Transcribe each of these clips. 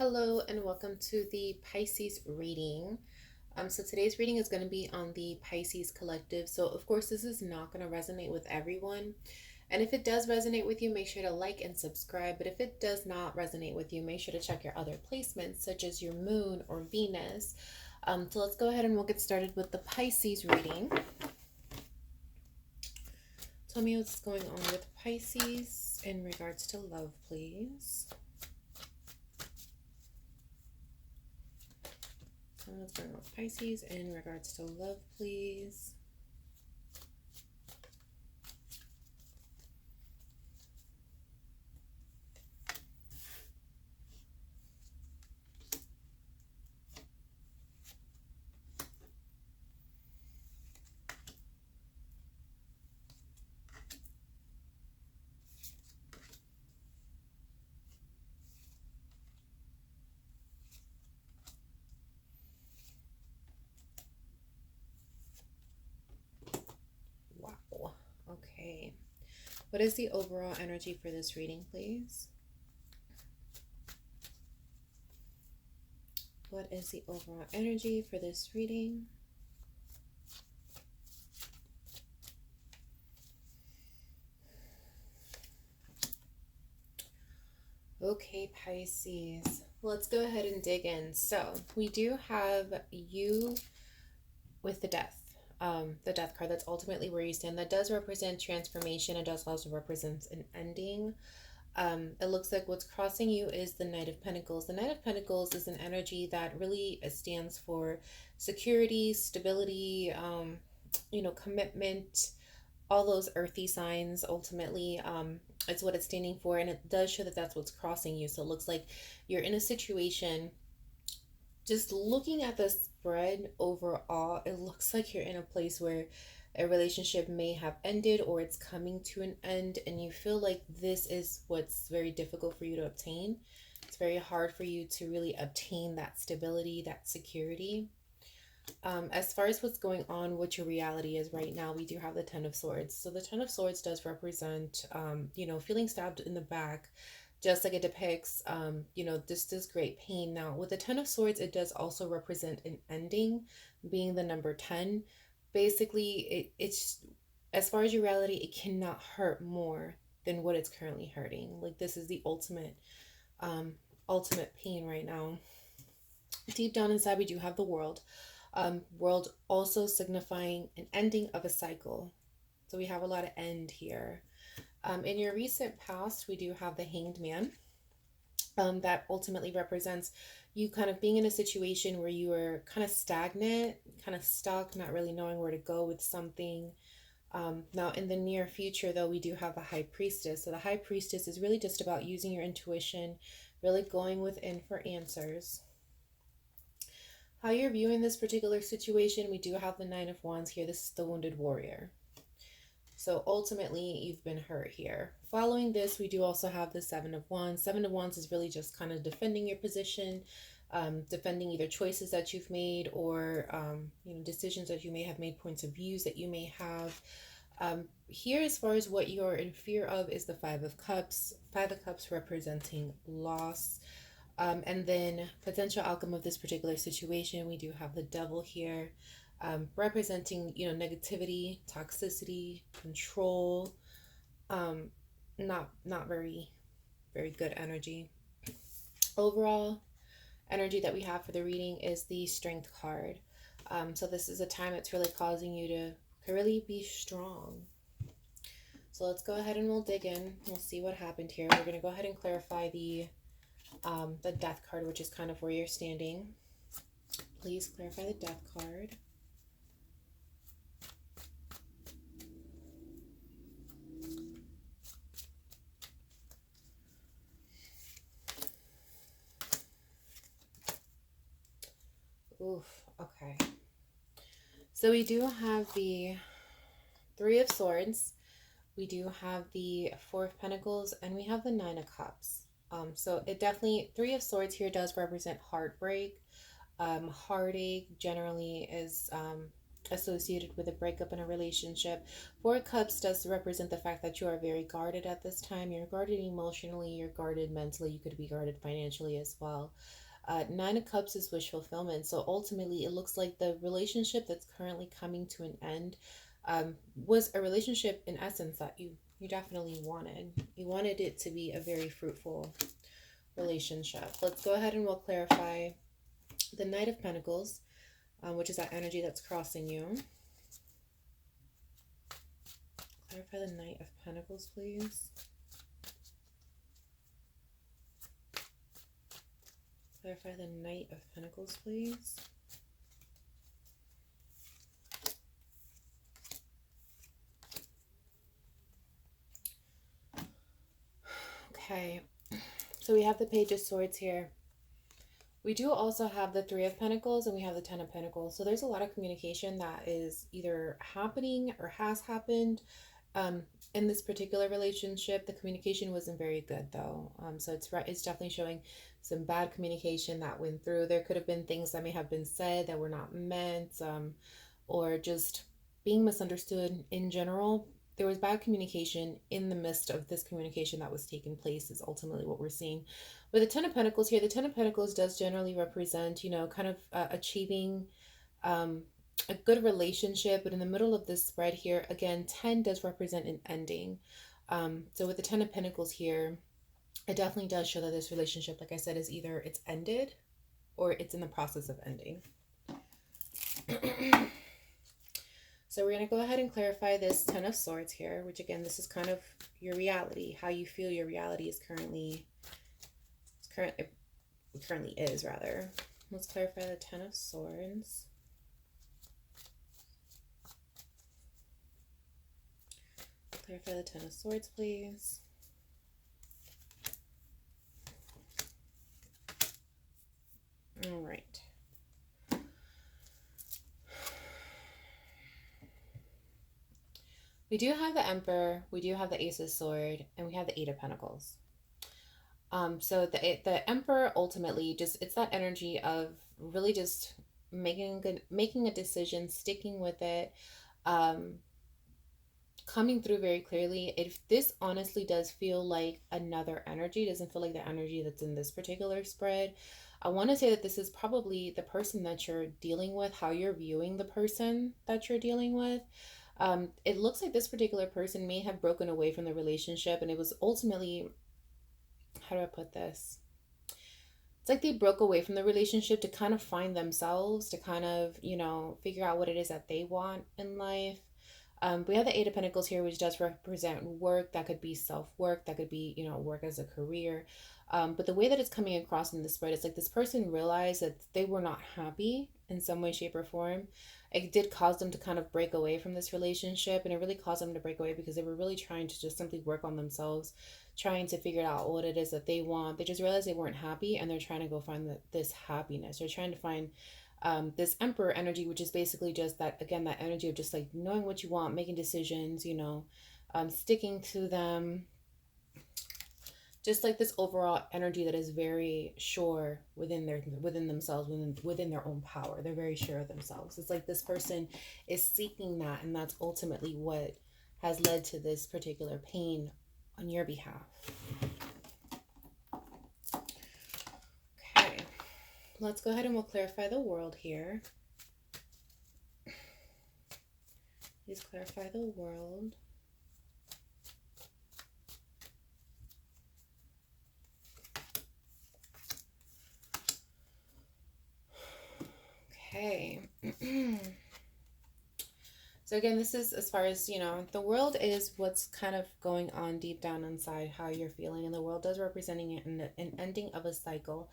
Hello and welcome to the Pisces reading. So today's reading is going to be on the Pisces collective. So of course this is not going to resonate with everyone. And if it does resonate with you, make sure to like and subscribe. But if it does not resonate with you, make sure to check your other placements such as your moon or Venus. So let's go ahead and we'll get started with the Pisces reading. Tell me what's going on with Pisces in regards to love, please. What's going on with Pisces in regards to love, please? Wow. Okay. What is the overall energy for this reading, please? What is the overall energy for this reading? Okay, Pisces. Let's go ahead and dig in. So we do have you with the death. The death card, that's ultimately where you stand. That does represent transformation. It does also represent an ending. It looks like what's crossing you is the Knight of Pentacles. The Knight of Pentacles is an energy that really stands for security, stability, commitment, all those earthy signs. Ultimately, it's what it's standing for, and it does show that that's what's crossing you. So it looks like you're in a situation. Just looking at the spread overall, it looks like you're in a place where a relationship may have ended or it's coming to an end, and you feel like this is what's very difficult for you to obtain. It's very hard for you to really obtain that stability, that security. As far as what's going on, what your reality is right now, we do have the Ten of Swords. So the Ten of Swords does represent, feeling stabbed in the back, just like it depicts, this great pain. Now, with the Ten of Swords, it does also represent an ending, being the number 10. Basically, it's, as far as your reality, it cannot hurt more than what it's currently hurting. Like, this is the ultimate pain right now. Deep down inside, we do have the World. World also signifying an ending of a cycle. So we have a lot of end here. In your recent past, we do have the Hanged Man. That ultimately represents you kind of being in a situation where you are kind of stagnant, kind of stuck, not really knowing where to go with something. Now, in the near future, though, we do have the High Priestess. So the High Priestess is really just about using your intuition, really going within for answers. How you're viewing this particular situation, we do have the Nine of Wands here. This is the Wounded Warrior. So ultimately, you've been hurt here. Following this, we do also have the Seven of Wands. Seven of Wands is really just kind of defending your position, defending either choices that you've made or, decisions that you may have made, points of views that you may have. Here, as far as what you're in fear of, is the Five of Cups. Five of Cups representing loss. And then potential outcome of this particular situation, we do have the Devil here, representing, negativity, toxicity, control. Not very, very good energy. Overall energy that we have for the reading is the Strength card. So this is a time that's really causing you to really be strong. So let's go ahead and we'll dig in. We'll see what happened here. We're going to go ahead and clarify the Death card, which is kind of where you're standing. Please clarify the Death card. Oof, okay. So we do have the Three of Swords, we do have the Four of Pentacles, and we have the Nine of Cups. So it definitely, Three of Swords here does represent heartbreak. Heartache generally is associated with a breakup in a relationship. Four of Cups does represent the fact that you are very guarded at this time. You're guarded emotionally, you're guarded mentally, you could be guarded financially as well. Nine of Cups is wish fulfillment. So ultimately, it looks like the relationship that's currently coming to an end was a relationship in essence that you definitely wanted. You wanted it to be a very fruitful relationship. Let's go ahead and we'll clarify the Knight of Pentacles, which is that energy that's crossing you. Clarify the Knight of Pentacles, please. Clarify the Knight of Pentacles, please. Okay, so we have the Page of Swords here. We do also have the Three of Pentacles and we have the Ten of Pentacles. So there's a lot of communication that is either happening or has happened. In this particular relationship, the communication wasn't very good though. So it's definitely showing some bad communication that went through. There could have been things that may have been said that were not meant, or just being misunderstood in general. There was bad communication in the midst of this communication that was taking place is ultimately what we're seeing. With the Ten of Pentacles here, the Ten of Pentacles does generally represent, kind of achieving a good relationship. But in the middle of this spread here, again, 10 does represent an ending. So with the Ten of Pentacles here, it definitely does show that this relationship, like I said, is either it's ended or it's in the process of ending. So we're going to go ahead and clarify this Ten of Swords here, which again, this is kind of your reality, how you feel your reality is currently is rather. Let's clarify the Ten of Swords. Clarify the Ten of Swords, please. All right. We do have the Emperor, we do have the Ace of Swords, and we have the Eight of Pentacles. So the Emperor ultimately it's that energy of really just making a decision, sticking with it, coming through very clearly. If this honestly does feel like another energy, doesn't feel like the energy that's in this particular spread. I want to say that this is probably the person that you're dealing with, how you're viewing the person that you're dealing with. It looks like this particular person may have broken away from the relationship, and it was ultimately, how do I put this? It's like they broke away from the relationship to kind of find themselves, to kind of, figure out what it is that they want in life. We have the Eight of Pentacles here, which does represent work. That could be self-work. That could be, work as a career. But the way that it's coming across in the spread, it's like this person realized that they were not happy in some way, shape, or form. It did cause them to kind of break away from this relationship, and it really caused them to break away because they were really trying to just simply work on themselves, trying to figure out what it is that they want. They just realized they weren't happy, and they're trying to go find this happiness. They're trying to find this Emperor energy, which is basically just that, again, that energy of just like knowing what you want, making decisions, sticking to them. Just like this overall energy that is very sure within themselves, within their own power. They're very sure of themselves. It's like this person is seeking that, and that's ultimately what has led to this particular pain on your behalf. Okay, let's go ahead and we'll clarify the world here. Please clarify the world. Okay. So again, this is as far as, the world is what's kind of going on deep down inside, how you're feeling. And the world does representing it in an ending of a cycle.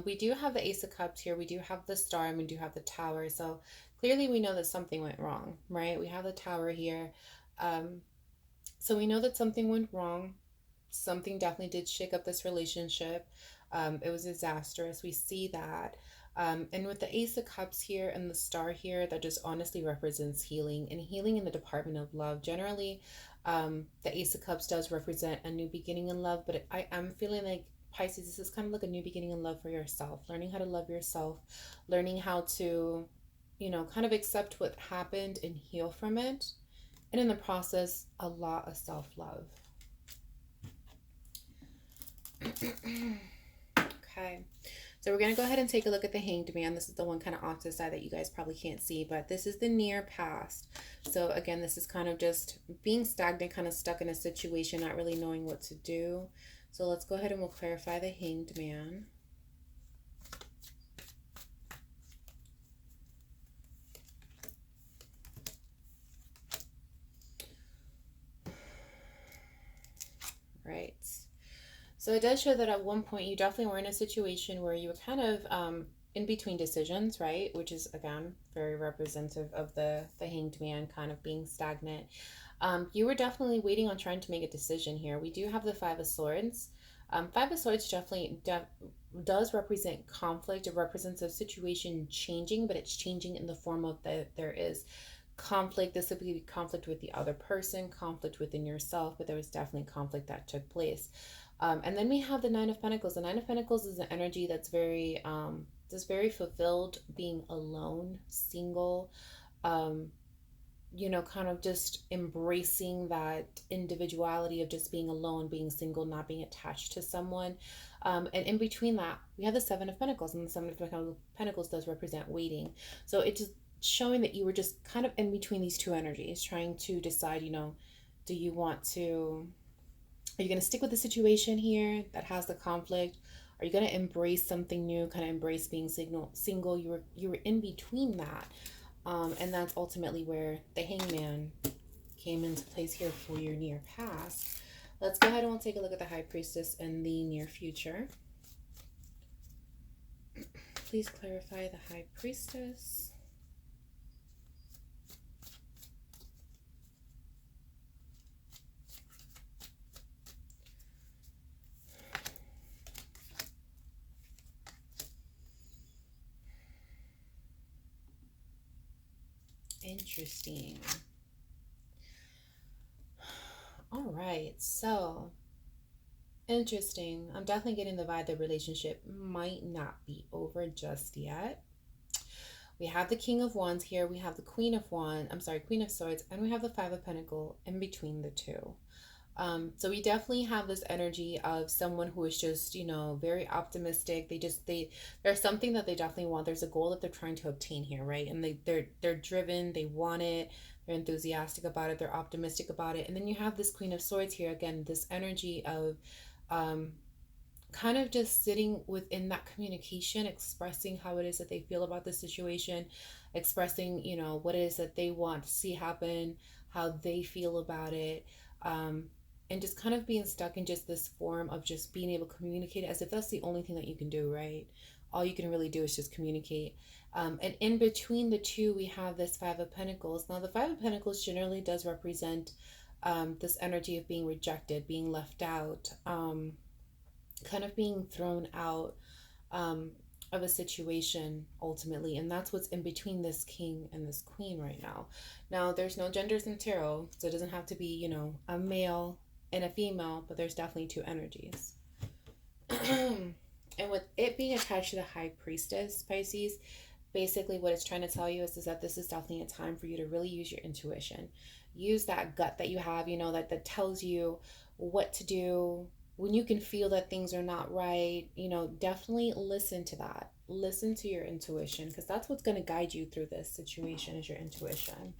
We do have the Ace of Cups here. We do have the Star, and we do have the Tower. So clearly we know that something went wrong, right? We have the Tower here. So we know that something went wrong. Something definitely did shake up this relationship. It was disastrous. We see that. And with the Ace of Cups here and the Star here, that just honestly represents healing, and healing in the department of love. Generally, the Ace of Cups does represent a new beginning in love, but I am feeling like, Pisces, this is kind of like a new beginning in love for yourself, learning how to love yourself, learning how to, kind of accept what happened and heal from it. And in the process, a lot of self-love. Okay. So we're going to go ahead and take a look at the Hanged Man. This is the one kind of off to the side that you guys probably can't see, but this is the near past. So again, this is kind of just being stagnant, kind of stuck in a situation, not really knowing what to do. So let's go ahead and we'll clarify the Hanged Man. Right. So it does show that at one point you definitely were in a situation where you were kind of in between decisions, right? Which is, again, very representative of the Hanged Man kind of being stagnant. You were definitely waiting on trying to make a decision here. We do have the Five of Swords. Five of Swords definitely does represent conflict. It represents a situation changing, but it's changing in the form of that there is conflict. This would be conflict with the other person, conflict within yourself, but there was definitely conflict that took place. And then we have the Nine of Pentacles. The Nine of Pentacles is an energy that's very fulfilled, being alone, single, um, kind of just embracing that individuality of just being alone, being single, not being attached to someone. And in between that, we have the Seven of Pentacles, and the Seven of Pentacles does represent waiting. So it's just showing that you were just kind of in between these two energies, trying to decide, do you want to, are you going to stick with the situation here that has the conflict? Are you going to embrace something new, kind of embrace being single? You were in between that. And that's ultimately where the Hangman came into place here for your near past. Let's go ahead and we'll take a look at the High Priestess in the near future. Please clarify the High Priestess. Interesting. All right, so interesting. I'm definitely getting the vibe the relationship might not be over just yet. We have the King of Wands here. We have the Queen of Queen of Swords, and we have the Five of Pentacles in between the two. So we definitely have this energy of someone who is just, very optimistic. There's something that they definitely want. There's a goal that they're trying to obtain here, right? And they're driven, they want it, they're enthusiastic about it, they're optimistic about it. And then you have this Queen of Swords here, again, this energy of kind of just sitting within that communication, expressing how it is that they feel about the situation, expressing, what it is that they want to see happen, how they feel about it. And just kind of being stuck in just this form of just being able to communicate as if that's the only thing that you can do, right? All you can really do is just communicate. And in between the two, we have this Five of Pentacles. Now, the Five of Pentacles generally does represent this energy of being rejected, being left out, kind of being thrown out of a situation ultimately. And that's what's in between this king and this queen right now. Now, there's no genders in tarot, so it doesn't have to be, a male and a female, but there's definitely two energies. And with it being attached to the High Priestess, Pisces, basically what it's trying to tell you is that this is definitely a time for you to really use your intuition. Use that gut that you have, that tells you what to do. When you can feel that things are not right, definitely listen to that. Listen to your intuition, because that's what's going to guide you through this situation, is your intuition.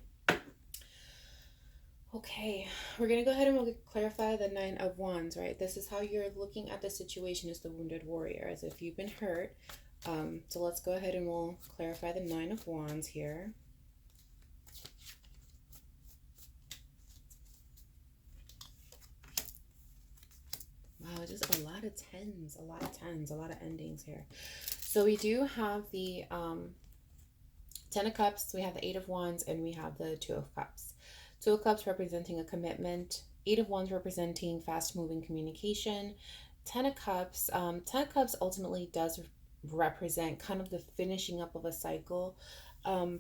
Okay, we're going to go ahead and we'll clarify the Nine of Wands, right? This is how you're looking at the situation as the wounded warrior, as if you've been hurt. So let's go ahead and we'll clarify the Nine of Wands here. Wow, just a lot of tens, a lot of endings here. So we do have the Ten of Cups, we have the Eight of Wands, and we have the Two of Cups. Two of Cups representing a commitment, Eight of Wands representing fast-moving communication. Ten of Cups ultimately does represent kind of the finishing up of a cycle.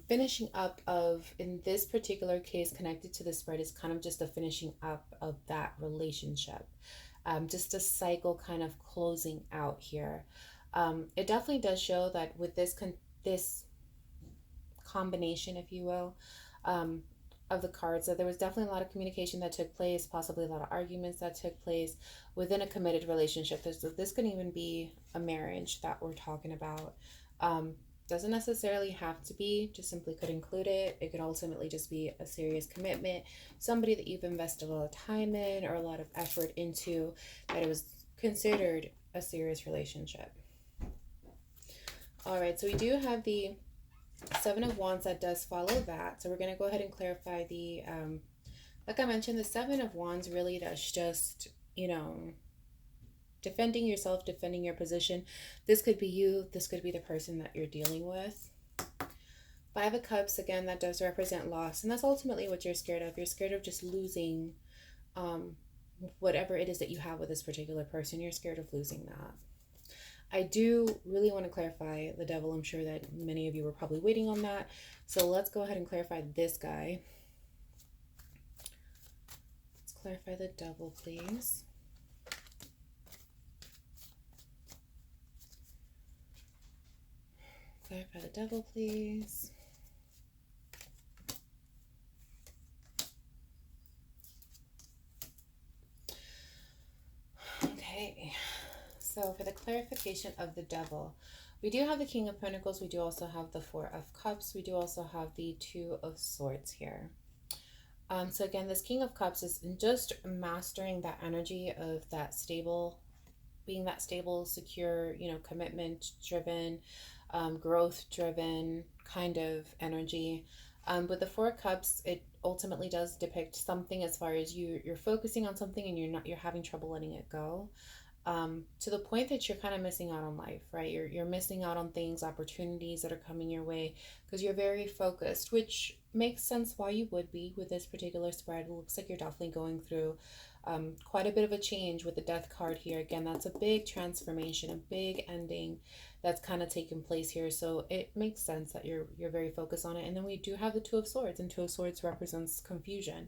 Finishing up of, in this particular case, connected to the spread, is kind of just the finishing up of that relationship. Just a cycle kind of closing out here. It definitely does show that with this combination, if you will, of the cards. So there was definitely a lot of communication that took place, possibly a lot of arguments that took place within a committed relationship. This could even be a marriage that we're talking about. Doesn't necessarily have to be, just simply could include it. It could ultimately just be a serious commitment, somebody that you've invested a lot of time in or a lot of effort into, that it was considered a serious relationship. All right, so we do have the Seven of Wands that does follow that. So we're going to go ahead and clarify the, like I mentioned, the Seven of Wands really, that's just, defending yourself, defending your position. This could be you. This could be the person that you're dealing with. Five of Cups, again, that does represent loss. And that's ultimately what you're scared of. You're scared of just losing whatever it is that you have with this particular person. You're scared of losing that. I do really want to clarify the Devil. I'm sure that many of you were probably waiting on that. So let's go ahead and clarify this guy. Let's clarify the Devil, please. Clarify the Devil, please. Okay. So for the clarification of the Devil, we do have the King of Pentacles. We do also have the Four of Cups. We do also have the Two of Swords here. So again, this King of Cups is just mastering that energy of that stable, being that stable, secure, commitment driven, growth driven kind of energy. With the Four of Cups, it ultimately does depict something as far as you're focusing on something and you're having trouble letting it go. To the point that you're kind of missing out on life, right? You're missing out on things, opportunities that are coming your way because you're very focused, which makes sense why you would be with this particular spread. It looks like you're definitely going through quite a bit of a change with the Death card here. Again, that's a big transformation, a big ending that's kind of taken place here. So it makes sense that you're very focused on it. And then we do have the Two of Swords, and Two of Swords represents confusion.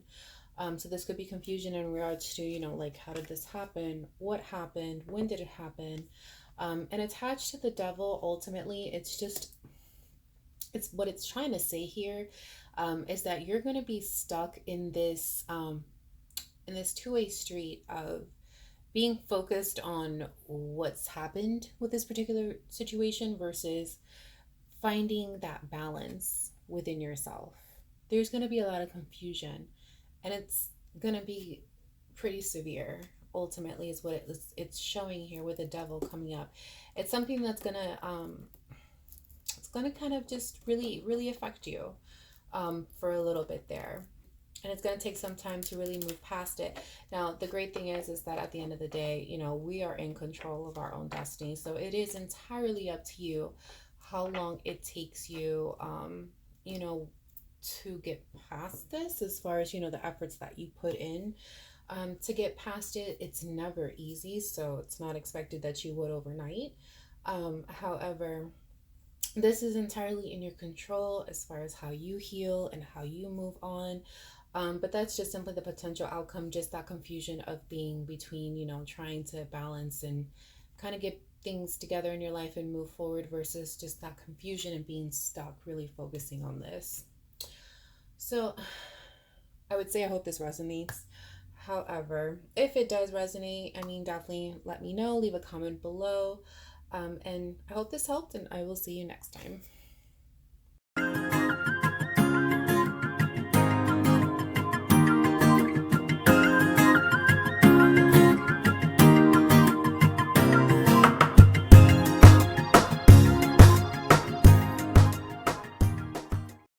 So this could be confusion in regards to, like, how did this happen? What happened? When did it happen? And attached to the Devil, ultimately, it's what it's trying to say here, is that you're going to be stuck in this two-way street of being focused on what's happened with this particular situation versus finding that balance within yourself. There's going to be a lot of confusion. And it's going to be pretty severe, ultimately, is what it's showing here with the Devil coming up. It's something that's going to kind of just really, really affect you for a little bit there. And it's going to take some time to really move past it. Now, the great thing is that at the end of the day, we are in control of our own destiny. So it is entirely up to you how long it takes you, to get past this, as far as the efforts that you put in to get past it. It's never easy, so it's not expected that you would overnight. However, this is entirely in your control as far as how you heal and how you move on. But that's just simply the potential outcome, just that confusion of being between trying to balance and kind of get things together in your life and move forward, versus just that confusion and being stuck, really focusing on this. So I would say I hope this resonates. However, if it does resonate, definitely let me know. Leave a comment below. And I hope this helped, and I will see you next time.